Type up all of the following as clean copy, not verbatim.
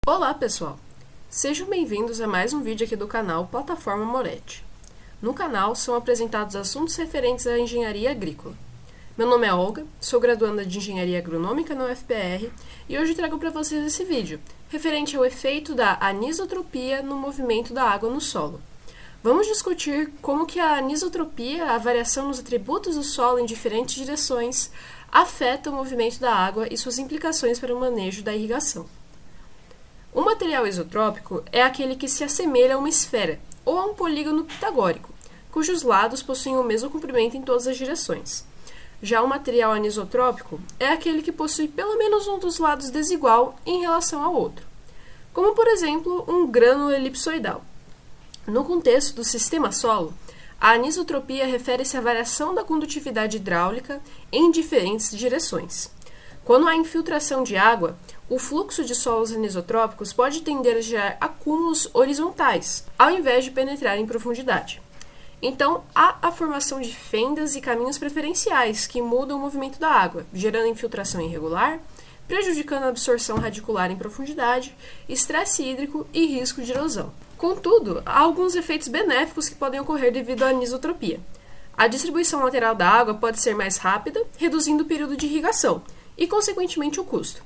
Olá, pessoal! Sejam bem-vindos a mais um vídeo aqui do canal Plataforma Moretti. No canal são apresentados assuntos referentes à engenharia agrícola. Meu nome é Olga, sou graduanda de Engenharia Agronômica na UFPR e hoje trago para vocês esse vídeo, referente ao efeito da anisotropia no movimento da água no solo. Vamos discutir como que a anisotropia, a variação nos atributos do solo em diferentes direções, afeta o movimento da água e suas implicações para o manejo da irrigação. O material isotrópico é aquele que se assemelha a uma esfera ou a um polígono pitagórico, cujos lados possuem o mesmo comprimento em todas as direções. Já o material anisotrópico é aquele que possui pelo menos um dos lados desigual em relação ao outro, como por exemplo um grânulo elipsoidal. No contexto do sistema solo, a anisotropia refere-se à variação da condutividade hidráulica em diferentes direções. Quando há infiltração de água, o fluxo de solos anisotrópicos pode tender a gerar acúmulos horizontais, ao invés de penetrar em profundidade. Então, há a formação de fendas e caminhos preferenciais que mudam o movimento da água, gerando infiltração irregular, prejudicando a absorção radicular em profundidade, estresse hídrico e risco de erosão. Contudo, há alguns efeitos benéficos que podem ocorrer devido à anisotropia. A distribuição lateral da água pode ser mais rápida, reduzindo o período de irrigação e, consequentemente, o custo.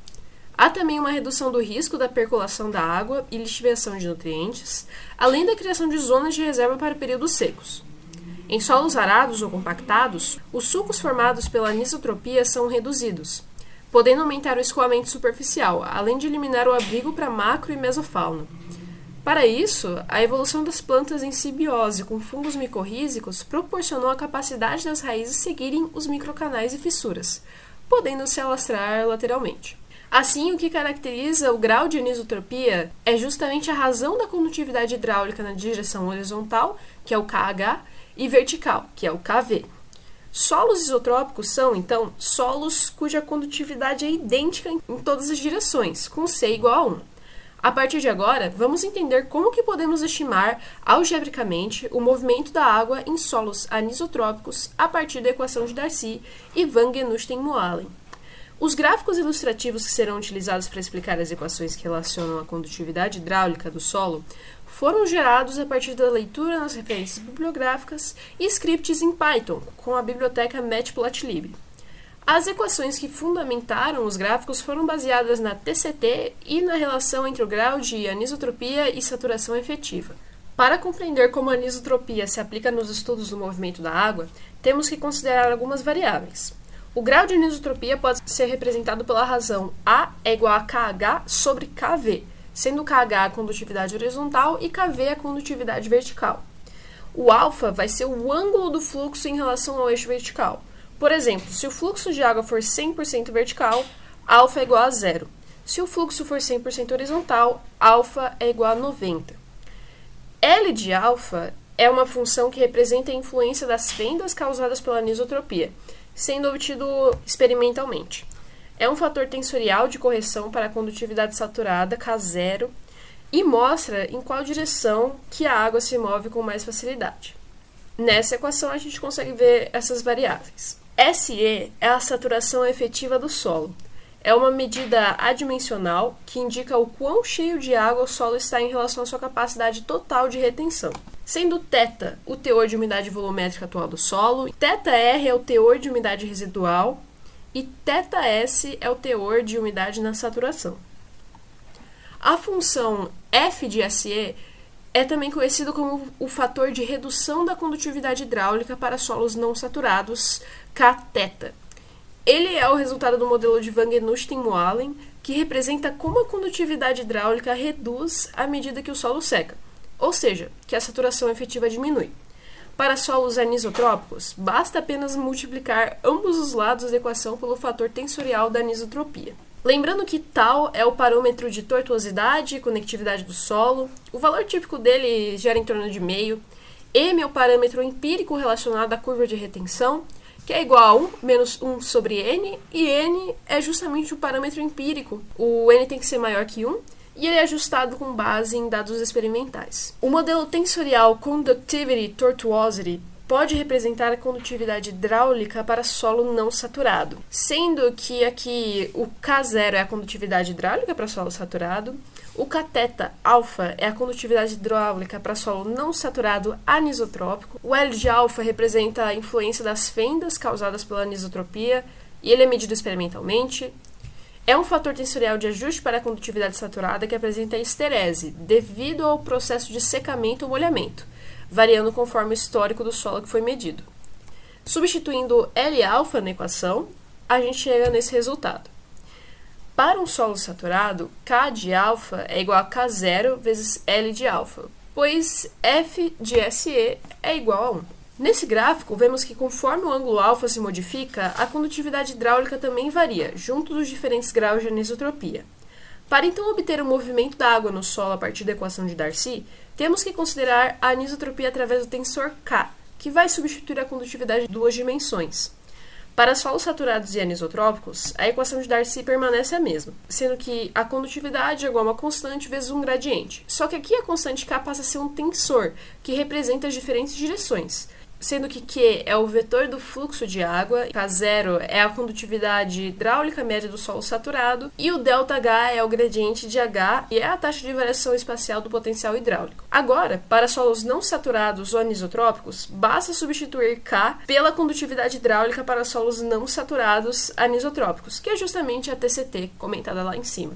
Há também uma redução do risco da percolação da água e lixiviação de nutrientes, além da criação de zonas de reserva para períodos secos. Em solos arados ou compactados, os sulcos formados pela anisotropia são reduzidos, podendo aumentar o escoamento superficial, além de eliminar o abrigo para macro e mesofauna. Para isso, a evolução das plantas em simbiose com fungos micorrízicos proporcionou a capacidade das raízes seguirem os microcanais e fissuras, podendo se alastrar lateralmente. Assim, o que caracteriza o grau de anisotropia é justamente a razão da condutividade hidráulica na direção horizontal, que é o KH, e vertical, que é o KV. Solos isotrópicos são, então, solos cuja condutividade é idêntica em todas as direções, com C igual a 1. A partir de agora, vamos entender como que podemos estimar algebricamente o movimento da água em solos anisotrópicos a partir da equação de Darcy e Van Genuchten-Moalen. Os gráficos ilustrativos que serão utilizados para explicar as equações que relacionam a condutividade hidráulica do solo foram gerados a partir da leitura nas referências bibliográficas e scripts em Python, com a biblioteca Matplotlib. As equações que fundamentaram os gráficos foram baseadas na TCT e na relação entre o grau de anisotropia e saturação efetiva. Para compreender como a anisotropia se aplica nos estudos do movimento da água, temos que considerar algumas variáveis. O grau de anisotropia pode ser representado pela razão A é igual a KH sobre KV, sendo KH a condutividade horizontal e KV a condutividade vertical. O alfa vai ser o ângulo do fluxo em relação ao eixo vertical. Por exemplo, se o fluxo de água for 100% vertical, alfa é igual a 0. Se o fluxo for 100% horizontal, alfa é igual a 90. L de alfa é uma função que representa a influência das fendas causadas pela anisotropia, sendo obtido experimentalmente. É um fator tensorial de correção para a condutividade saturada, K0, e mostra em qual direção que a água se move com mais facilidade. Nessa equação, a gente consegue ver essas variáveis. SE é a saturação efetiva do solo. É uma medida adimensional que indica o quão cheio de água o solo está em relação à sua capacidade total de retenção. Sendo θ o teor de umidade volumétrica atual do solo, θr é o teor de umidade residual e θs é o teor de umidade na saturação. A função f de SE é também conhecido como o fator de redução da condutividade hidráulica para solos não saturados, Kθ. Ele é o resultado do modelo de Van Genuchten-Moalen, que representa como a condutividade hidráulica reduz à medida que o solo seca, ou seja, que a saturação efetiva diminui. Para solos anisotrópicos, basta apenas multiplicar ambos os lados da equação pelo fator tensorial da anisotropia. Lembrando que tal é o parâmetro de tortuosidade e conectividade do solo, o valor típico dele gera em torno de meio. M é o parâmetro empírico relacionado à curva de retenção, que é igual a 1 menos 1 sobre N, e N é justamente o parâmetro empírico. O N tem que ser maior que 1, e ele é ajustado com base em dados experimentais. O modelo tensorial Conductivity Tortuosity pode representar a condutividade hidráulica para solo não saturado, sendo que aqui o K0 é a condutividade hidráulica para solo saturado, O catheta alfa é a condutividade hidráulica para solo não saturado anisotrópico. O L de alfa representa a influência das fendas causadas pela anisotropia e ele é medido experimentalmente. É um fator tensorial de ajuste para a condutividade saturada que apresenta esterese, devido ao processo de secamento ou molhamento, variando conforme o histórico do solo que foi medido. Substituindo L-alfa na equação, a gente chega nesse resultado. Para um solo saturado, K de alfa é igual a K0 vezes L de alfa, pois F de SE é igual a 1. Nesse gráfico, vemos que conforme o ângulo alfa se modifica, a condutividade hidráulica também varia, junto dos diferentes graus de anisotropia. Para então obter o movimento da água no solo a partir da equação de Darcy, temos que considerar a anisotropia através do tensor K, que vai substituir a condutividade de duas dimensões. Para solos saturados e anisotrópicos, a equação de Darcy permanece a mesma, sendo que a condutividade é igual a uma constante vezes um gradiente. Só que aqui a constante K passa a ser um tensor, que representa as diferentes direções, sendo que Q é o vetor do fluxo de água, K0 é a condutividade hidráulica média do solo saturado, e o ΔH é o gradiente de H e é a taxa de variação espacial do potencial hidráulico. Agora, para solos não saturados ou anisotrópicos, basta substituir K pela condutividade hidráulica para solos não saturados anisotrópicos, que é justamente a TCT, comentada lá em cima.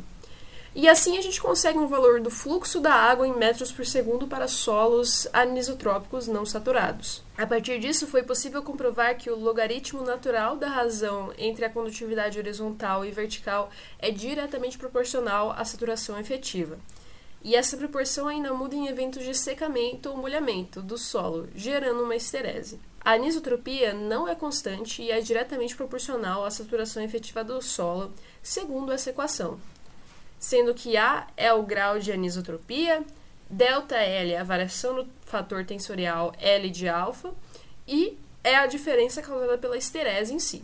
E assim a gente consegue um valor do fluxo da água em metros por segundo para solos anisotrópicos não saturados. A partir disso, foi possível comprovar que o logaritmo natural da razão entre a condutividade horizontal e vertical é diretamente proporcional à saturação efetiva. E essa proporção ainda muda em eventos de secamento ou molhamento do solo, gerando uma esterese. A anisotropia não é constante e é diretamente proporcional à saturação efetiva do solo, segundo essa equação, sendo que A é o grau de anisotropia, ΔL é a variação do fator tensorial L de alfa e é a diferença causada pela esterese em si.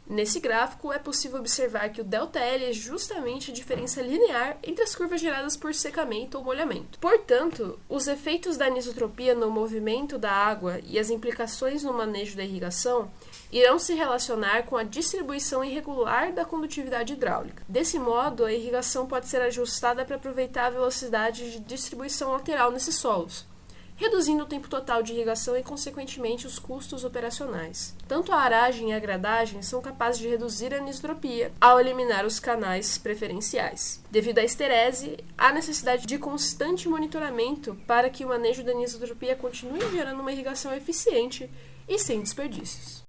Nesse gráfico, é possível observar que o ΔL é justamente a diferença linear entre as curvas geradas por secamento ou molhamento. Portanto, os efeitos da anisotropia no movimento da água e as implicações no manejo da irrigação irão se relacionar com a distribuição irregular da condutividade hidráulica. Desse modo, a irrigação pode ser ajustada para aproveitar a velocidade de distribuição lateral nesses solos, reduzindo o tempo total de irrigação e, consequentemente, os custos operacionais. Tanto a aragem e a gradagem são capazes de reduzir a anisotropia ao eliminar os canais preferenciais. Devido à esterese, há necessidade de constante monitoramento para que o manejo da anisotropia continue gerando uma irrigação eficiente e sem desperdícios.